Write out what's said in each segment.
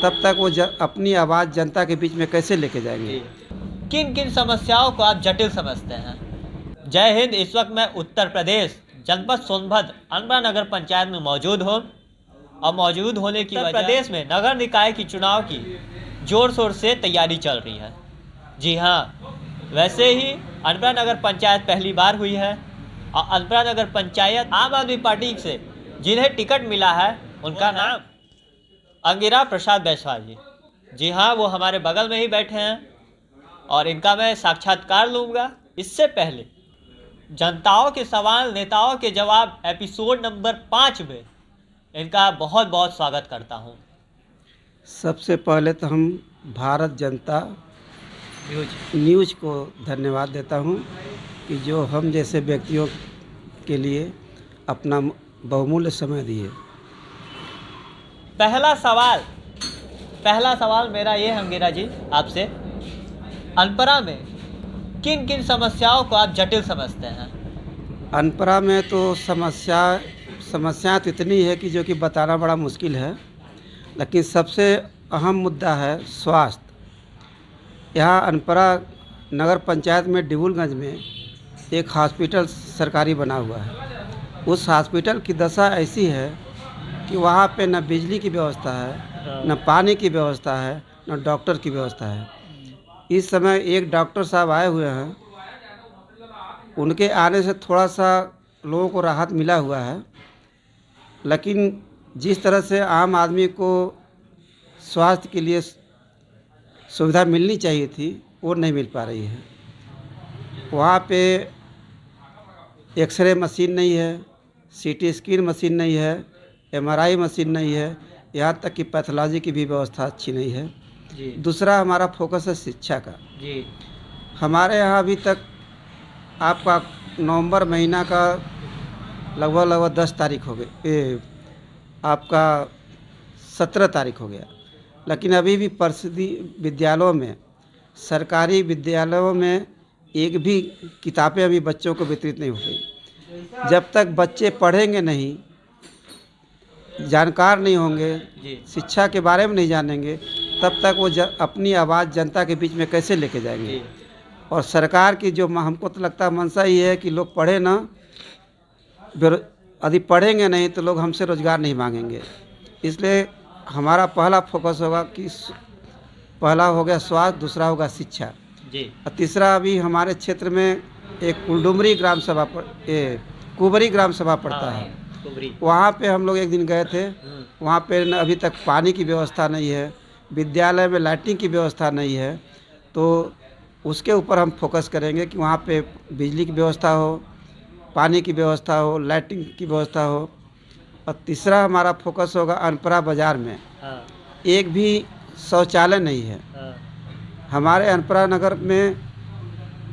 तब तक वो अपनी आवाज़ जनता के बीच में कैसे लेके जाएंगे। किन किन समस्याओं को आप जटिल समझते हैं? जय हिंद। इस वक्त मैं उत्तर प्रदेश जनपद सोनभद्र अनपरा नगर पंचायत में मौजूद हूँ और मौजूद होने की वजह प्रदेश में नगर निकाय की चुनाव की जोर शोर से तैयारी चल रही है। जी हाँ, वैसे ही अनपरा नगर पंचायत पहली बार हुई है और अनपरा नगर पंचायत आम आदमी पार्टी से जिन्हें टिकट मिला है उनका नाम अंगिरा प्रसाद बैसवाल जी। जी हाँ, वो हमारे बगल में ही बैठे हैं और इनका मैं साक्षात्कार लूँगा। इससे पहले जनताओं के सवाल नेताओं के जवाब एपिसोड नंबर 5 में इनका बहुत बहुत स्वागत करता हूँ। सबसे पहले तो हम भारत जनता न्यूज़ को धन्यवाद देता हूँ कि जो हम जैसे व्यक्तियों के लिए अपना बहुमूल्य समय दिए। पहला सवाल मेरा ये है अंगिरा जी आपसे, अनपरा में किन किन समस्याओं को आप जटिल समझते हैं? अनपरा में तो समस्या तो इतनी है कि जो कि बताना बड़ा मुश्किल है, लेकिन सबसे अहम मुद्दा है स्वास्थ्य। यहाँ अनपरा नगर पंचायत में डिबुलगंज में एक हॉस्पिटल सरकारी बना हुआ है। उस हॉस्पिटल की दशा ऐसी है कि वहाँ पे न बिजली की व्यवस्था है, न पानी की व्यवस्था है, न डॉक्टर की व्यवस्था है। इस समय एक डॉक्टर साहब आए हुए हैं, उनके आने से थोड़ा सा लोगों को राहत मिला हुआ है, लेकिन जिस तरह से आम आदमी को स्वास्थ्य के लिए सुविधा मिलनी चाहिए थी वो नहीं मिल पा रही है। वहाँ पे एक्सरे मशीन नहीं है, सीटी स्कैन मशीन नहीं है, एमआरआई मशीन नहीं है, यहाँ तक कि पैथोलॉजी की भी व्यवस्था अच्छी नहीं है जी। दूसरा हमारा फोकस है शिक्षा का जी। हमारे यहाँ अभी तक आपका नवंबर महीना का लगभग 10 तारीख हो गई, आपका 17 तारीख हो गया, लेकिन अभी भी परिषदीय विद्यालयों में, सरकारी विद्यालयों में एक भी किताबें अभी बच्चों को वितरित नहीं हो गई। जब तक बच्चे पढ़ेंगे नहीं, जानकार नहीं होंगे, शिक्षा के बारे में नहीं जानेंगे, तब तक वो अपनी आवाज़ जनता के बीच में कैसे लेके जाएंगे। और सरकार की जो हमको तो लगता है मंशा ये है कि लोग पढ़े ना, यदि पढ़ेंगे नहीं तो लोग हमसे रोज़गार नहीं मांगेंगे। इसलिए हमारा पहला फोकस होगा कि पहला हो गया स्वास्थ्य, दूसरा होगा शिक्षा जी। और तीसरा अभी हमारे क्षेत्र में एक कुलडुमरी ग्राम सभा कुबरी ग्राम सभा पड़ता है, वहाँ पे हम लोग एक दिन गए थे। वहाँ पे अभी तक पानी की व्यवस्था नहीं है, विद्यालय में लाइटिंग की व्यवस्था नहीं है, तो उसके ऊपर हम फोकस करेंगे कि वहाँ पे बिजली की व्यवस्था हो, पानी की व्यवस्था हो, लाइटिंग की व्यवस्था हो। और तीसरा हमारा फोकस होगा अनपरा बाज़ार में एक भी शौचालय नहीं है। हमारे अनपरा नगर में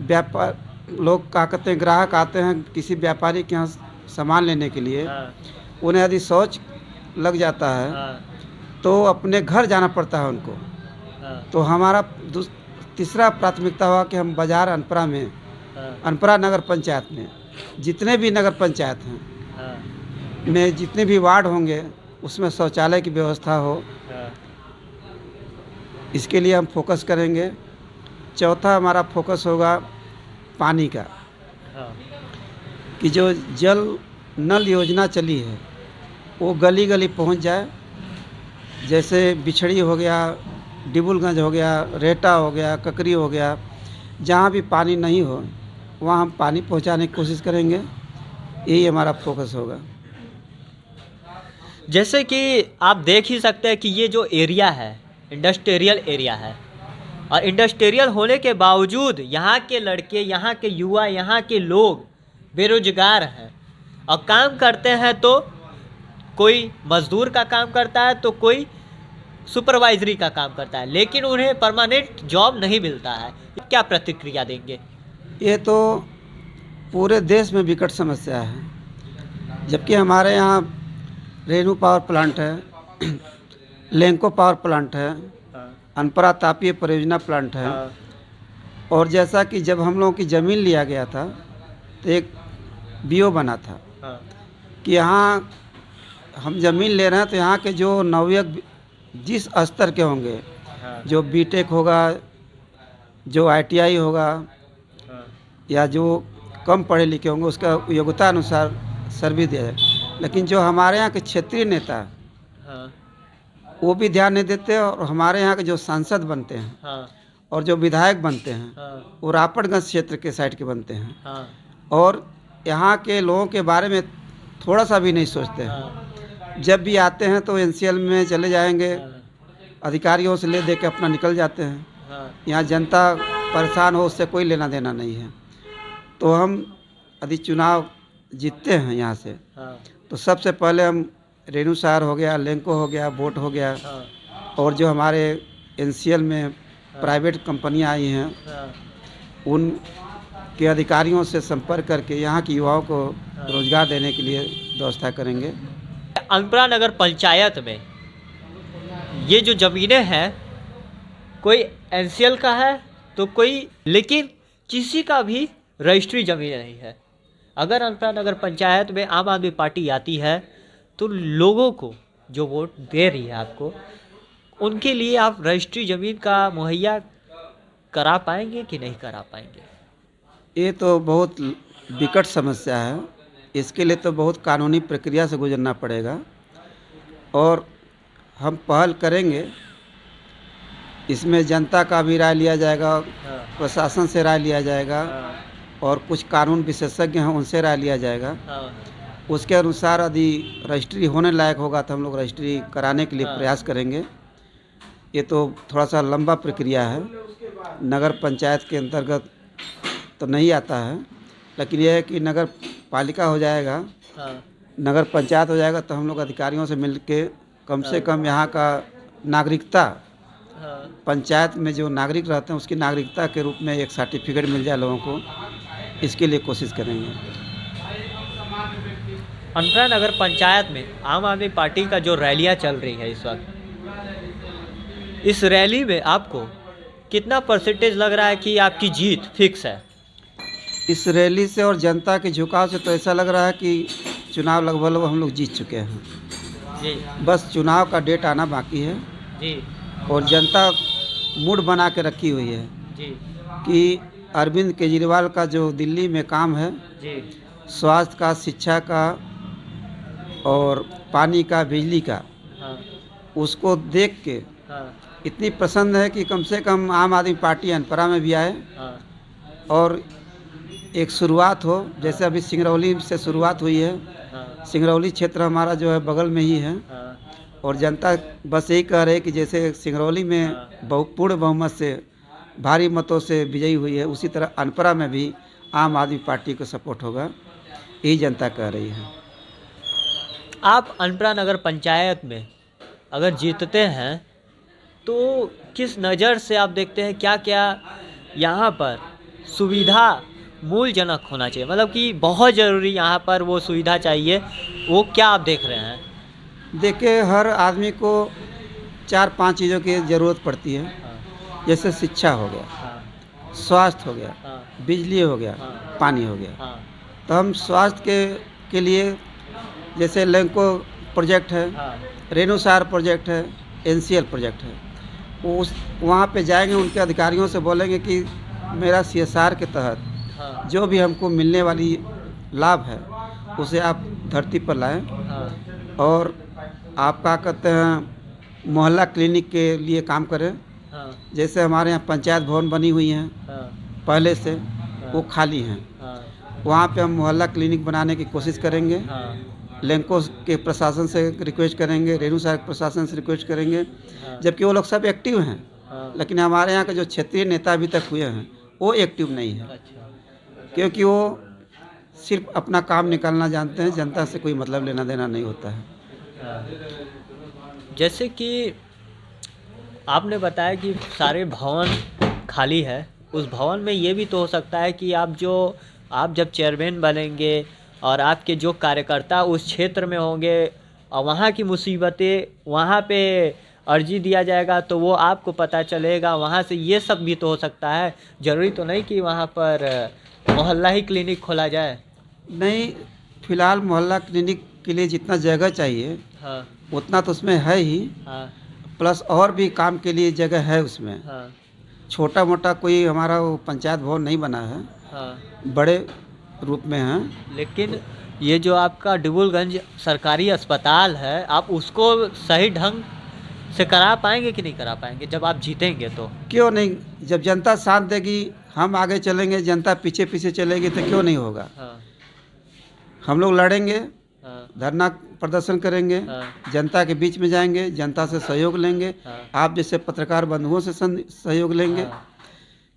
व्यापार लोग क्या कहते हैं, ग्राहक आते हैं किसी व्यापारी के यहाँ सामान लेने के लिए, उन्हें यदि शौच लग जाता है तो अपने घर जाना पड़ता है उनको। तो हमारा तीसरा प्राथमिकता हुआ कि हम बाज़ार अनपरा में, अनपरा नगर पंचायत में जितने भी नगर पंचायत हैं में जितने भी वार्ड होंगे उसमें शौचालय की व्यवस्था हो, इसके लिए हम फोकस करेंगे। चौथा हमारा फोकस होगा पानी का, कि जो जल नल योजना चली है वो गली गली पहुंच जाए। जैसे बिछड़ी हो गया, डिबुलगंज हो गया, रेटा हो गया, ककरी हो गया, जहाँ भी पानी नहीं हो वहाँ हम पानी पहुंचाने की कोशिश करेंगे। यही हमारा फोकस होगा। जैसे कि आप देख ही सकते हैं कि ये जो एरिया है इंडस्ट्रियल एरिया है, और इंडस्ट्रियल होने के बावजूद यहाँ के लड़के, यहाँ के युवा, यहाँ के लोग बेरोजगार हैं और काम करते हैं तो कोई मजदूर का काम करता है तो कोई सुपरवाइजरी का काम करता है, लेकिन उन्हें परमानेंट जॉब नहीं मिलता है। क्या प्रतिक्रिया देंगे? ये तो पूरे देश में विकट समस्या है। जबकि हमारे यहाँ रेणु पावर प्लांट है, लेंको पावर प्लांट है, अनपरा तापीय परियोजना प्लांट है। और जैसा कि जब हम लोगों की ज़मीन लिया गया था तो एक बीओ बना था कि यहाँ हम ज़मीन ले रहे हैं तो यहाँ के जो नवयुवक जिस स्तर के होंगे, हाँ, जो बीटेक होगा, जो आईटीआई होगा, हाँ, या जो कम पढ़े लिखे होंगे उसका योग्यता अनुसार सर्विस दिया जाए। लेकिन जो हमारे यहाँ के क्षेत्रीय नेता हाँ, वो भी ध्यान नहीं देते, और हमारे यहाँ के जो सांसद बनते हैं हाँ, और जो विधायक बनते हैं हाँ, वो रापटगंज क्षेत्र के साइड के बनते हैं, हाँ, और यहाँ के लोगों के बारे में थोड़ा सा भी नहीं सोचते हैं। हाँ, जब भी आते हैं तो एनसीएल में चले जाएंगे, हाँ, अधिकारियों से ले दे के अपना निकल जाते हैं। हाँ, यहाँ जनता परेशान हो उससे कोई लेना देना नहीं है। तो हम यदि चुनाव जीतते हैं यहाँ से, हाँ, तो सबसे पहले हम रेणु सार हो गया, लेंको हो गया, बोट हो गया, हाँ, और जो हमारे एनसीएल में प्राइवेट कंपनियाँ आई हैं हाँ, उन के अधिकारियों से संपर्क करके यहाँ के युवाओं को रोजगार देने के लिए व्यवस्था करेंगे। अनपरा नगर पंचायत में ये जो ज़मीनें हैं, कोई एनसीएल का है तो कोई, लेकिन किसी का भी रजिस्ट्री ज़मीन नहीं है। अगर अनपरा नगर पंचायत में आम आदमी पार्टी आती है तो लोगों को जो वोट दे रही है आपको, उनके लिए आप रजिस्ट्री ज़मीन का मुहैया करा पाएंगे कि नहीं करा पाएंगे? ये तो बहुत विकट समस्या है। इसके लिए तो बहुत कानूनी प्रक्रिया से गुजरना पड़ेगा, और हम पहल करेंगे। इसमें जनता का भी राय लिया जाएगा, प्रशासन से राय लिया जाएगा, और कुछ कानून विशेषज्ञ हैं उनसे राय लिया जाएगा। उसके अनुसार यदि रजिस्ट्री होने लायक होगा तो हम लोग रजिस्ट्री कराने के लिए प्रयास करेंगे। ये तो थोड़ा सा लंबा प्रक्रिया है, नगर पंचायत के अंतर्गत तो नहीं आता है, लेकिन यह है कि नगर पालिका हो जाएगा, नगर पंचायत हो जाएगा, तो हम लोग अधिकारियों से मिल के कम से कम यहाँ का नागरिकता, पंचायत में जो नागरिक रहते हैं उसकी नागरिकता के रूप में एक सर्टिफिकेट मिल जाए लोगों को, इसके लिए कोशिश करेंगे। अनपरा नगर पंचायत में आम आदमी पार्टी का जो रैलियां चल रही है इस वक्त, इस रैली में आपको कितना परसेंटेज लग रहा है कि आपकी जीत फिक्स है? इस रैली से और जनता के झुकाव से तो ऐसा लग रहा है कि चुनाव लगभग हम लोग जीत चुके हैं जी, बस चुनाव का डेट आना बाकी है जी, और जनता मूड बना के रखी हुई है जी, कि अरविंद केजरीवाल का जो दिल्ली में काम है, जी, स्वास्थ्य का, शिक्षा का और पानी का, बिजली का, हाँ, उसको देख के हाँ, इतनी पसंद है कि कम से कम आम आदमी पार्टी अनपरा में भी आए हाँ, और एक शुरुआत हो। जैसे अभी सिंगरौली से शुरुआत हुई है, हाँ, सिंगरौली क्षेत्र हमारा जो है बगल में ही है, हाँ, और जनता बस यही कह रही है कि जैसे सिंगरौली में पूर्ण बहुमत से भारी मतों से विजयी हुई है, उसी तरह अनपरा में भी आम आदमी पार्टी को सपोर्ट होगा, यही जनता कह रही है। आप अनपरा नगर पंचायत में अगर जीतते हैं तो किस नज़र से आप देखते हैं, क्या क्या यहाँ पर सुविधा मूलजनक होना चाहिए, मतलब कि बहुत ज़रूरी यहाँ पर वो सुविधा चाहिए, वो क्या आप देख रहे हैं? देखिए, हर आदमी को 4-5 चीज़ों की ज़रूरत पड़ती है। हाँ, जैसे शिक्षा हो गया, हाँ, स्वास्थ्य हो गया, हाँ, बिजली हो गया, हाँ, पानी हो गया। हाँ, तो हम स्वास्थ्य के लिए जैसे लेंको प्रोजेक्ट है, हाँ, रेणुसार प्रोजेक्ट है, एनसीएल प्रोजेक्ट है, उस वहाँ पे जाएंगे, उनके अधिकारियों से बोलेंगे कि मेरा सीएसआर के तहत हाँ, जो भी हमको मिलने वाली लाभ है उसे आप धरती पर लाएं, हाँ, और आप क्या कहते हैं मोहल्ला क्लिनिक के लिए काम करें। हाँ, जैसे हमारे यहाँ पंचायत भवन बनी हुई हैं हाँ, पहले से, वो खाली हैं, हाँ, वहाँ पे हम मोहल्ला क्लिनिक बनाने की कोशिश करेंगे। हाँ, लेंको के प्रशासन से रिक्वेस्ट करेंगे, रेणुसार के प्रशासन से रिक्वेस्ट करेंगे, हाँ, जबकि वो लोग सब एक्टिव हैं, हाँ, लेकिन हमारे यहाँ के जो क्षेत्रीय नेता अभी तक हुए हैं वो एक्टिव नहीं है, अच्छा, क्योंकि वो सिर्फ अपना काम निकालना जानते हैं, जनता से कोई मतलब लेना देना नहीं होता है। हाँ। जैसे कि आपने बताया कि सारे भवन खाली है, उस भवन में ये भी तो हो सकता है कि आप जब चेयरमैन बनेंगे और आपके जो कार्यकर्ता उस क्षेत्र में होंगे और वहाँ की मुसीबतें वहाँ पे अर्जी दिया जाएगा तो वो आपको पता चलेगा, वहाँ से ये सब भी तो हो सकता है। ज़रूरी तो नहीं कि वहाँ पर मोहल्ला ही क्लिनिक खोला जाए। नहीं, फिलहाल मोहल्ला क्लिनिक के लिए जितना जगह चाहिए हाँ, उतना तो उसमें है ही, हाँ, प्लस और भी काम के लिए जगह है उसमें। हाँ छोटा मोटा कोई हमारा वो पंचायत भवन नहीं बना है, हाँ। बड़े रूप में है। लेकिन ये जो आपका डिबुलगंज सरकारी अस्पताल है, आप उसको सही ढंग से करा पाएंगे कि नहीं करा पाएंगे जब आप जीतेंगे तो? क्यों नहीं, जब जनता साथ देगी, हम आगे चलेंगे, जनता पीछे पीछे चलेगी तो क्यों नहीं होगा। हाँ हम लोग लड़ेंगे, हाँ धरना प्रदर्शन करेंगे, हाँ जनता के बीच में जाएंगे, जनता से सहयोग लेंगे, हाँ आप जैसे पत्रकार बंधुओं से सहयोग लेंगे हाँ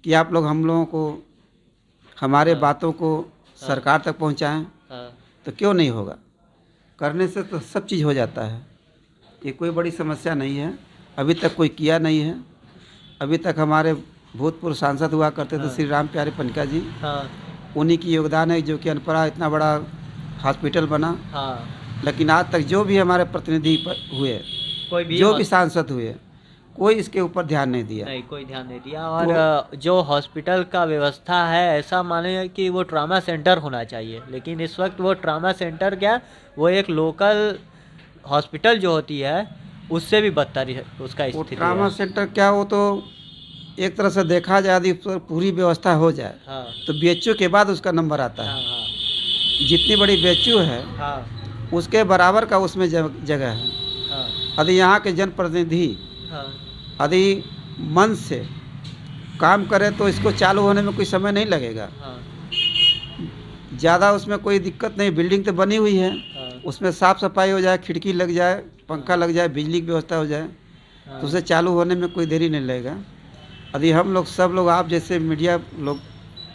कि आप लोग हम लोगों को हमारे हाँ। बातों को सरकार तक पहुंचाएं, हाँ तो क्यों नहीं होगा। करने से तो सब चीज़ हो जाता है, ये कोई बड़ी समस्या नहीं है। अभी तक कोई किया नहीं है। अभी तक हमारे भूतपूर्व सांसद हुआ करते थे हाँ। श्री राम प्यारे पनिका जी, हाँ उन्हीं की योगदान है जो कि अनपरा इतना बड़ा हॉस्पिटल बना। हाँ। लेकिन आज तक जो भी हमारे प्रतिनिधि हुए, कोई भी जो भी सांसद हुए, कोई इसके ऊपर ध्यान नहीं दिया। नहीं, कोई ध्यान नहीं दिया। और जो हॉस्पिटल का व्यवस्था है, ऐसा माने कि वो ट्रामा सेंटर होना चाहिए, लेकिन इस वक्त वो ट्रामा सेंटर क्या, वो एक लोकल हॉस्पिटल जो होती है उससे भी बदतर है उसका वो स्थिति ट्रामा है। सेंटर क्या, वो तो एक तरह से देखा जाए यदि पूरी व्यवस्था हो जाए हाँ तो बीएचयू के बाद उसका नंबर आता हाँ है। हाँ जितनी बड़ी बीएचयू है हाँ उसके बराबर का उसमें जगह है। हाँ यदि यहाँ के जनप्रतिनिधि हाँ यदि मन से काम करे तो इसको चालू होने में कोई समय नहीं लगेगा। हाँ ज़्यादा उसमें कोई दिक्कत नहीं, बिल्डिंग तो बनी हुई है, हाँ उसमें साफ़ सफाई हो जाए, खिड़की लग जाए, पंखा लग जाए, बिजली की व्यवस्था हो जाए हाँ। तो उसे चालू होने में कोई देरी नहीं लगेगा। यदि हम लोग सब लोग आप जैसे मीडिया लोग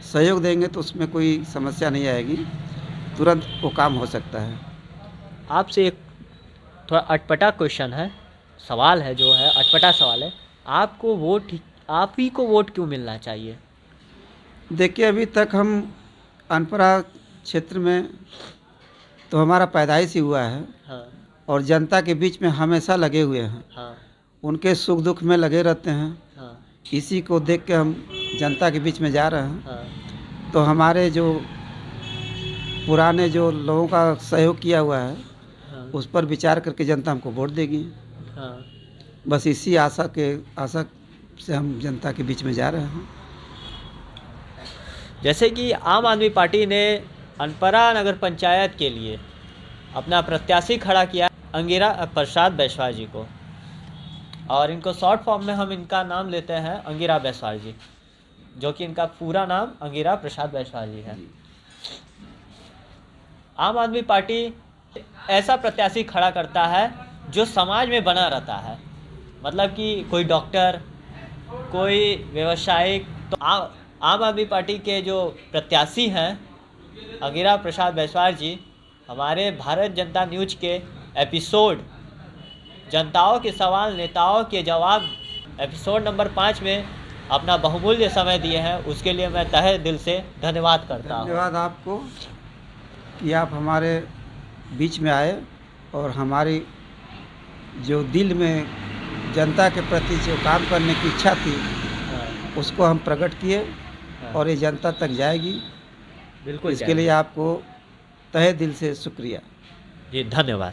सहयोग देंगे तो उसमें कोई समस्या नहीं आएगी, तुरंत वो काम हो सकता है। आपसे एक थोड़ा अटपटा क्वेश्चन है, सवाल है, जो है अटपटा सवाल है। आपको वोट, आप ही को वोट क्यों मिलना चाहिए? देखिए, अभी तक हम अनपरा क्षेत्र में तो हमारा पैदाइश ही हुआ है हाँ और जनता के बीच में हमेशा लगे हुए हैं, हाँ उनके सुख दुख में लगे रहते हैं। हाँ इसी को देख के हम जनता के बीच में जा रहे हैं। हाँ तो हमारे जो पुराने जो लोगों का सहयोग किया हुआ है हाँ उस पर विचार करके जनता हमको वोट देगी। हाँ। बस इसी आशा से हम जनता के बीच में जा रहे हैं। जैसे कि आम आदमी पार्टी ने अनपरा नगर पंचायत के लिए अपना प्रत्याशी खड़ा किया अंगिरा प्रसाद बैसवाल जी को, और इनको शॉर्ट फॉर्म में हम इनका नाम लेते हैं अंगिरा बैसवाल जी, जो कि इनका पूरा नाम अंगिरा प्रसाद बैसवाल जी है। आम आदमी पार्टी ऐसा प्रत्याशी खड़ा करता है जो समाज में बना रहता है, मतलब कि कोई डॉक्टर, कोई व्यवसायिक। तो आम आदमी पार्टी के जो प्रत्याशी हैं अंगिरा प्रसाद बैसवाल जी, हमारे भारत जनता न्यूज के एपिसोड जनताओं के सवाल नेताओं के जवाब एपिसोड नंबर 5 में अपना बहुमूल्य समय दिए हैं, उसके लिए मैं तहे दिल से धन्यवाद करता हूँ। धन्यवाद आपको कि आप हमारे बीच में आए और हमारी जो दिल में जनता के प्रति जो काम करने की इच्छा थी उसको हम प्रकट किए और ये जनता तक जाएगी। बिल्कुल, इसके लिए आपको तहे दिल से शुक्रिया जी, धन्यवाद।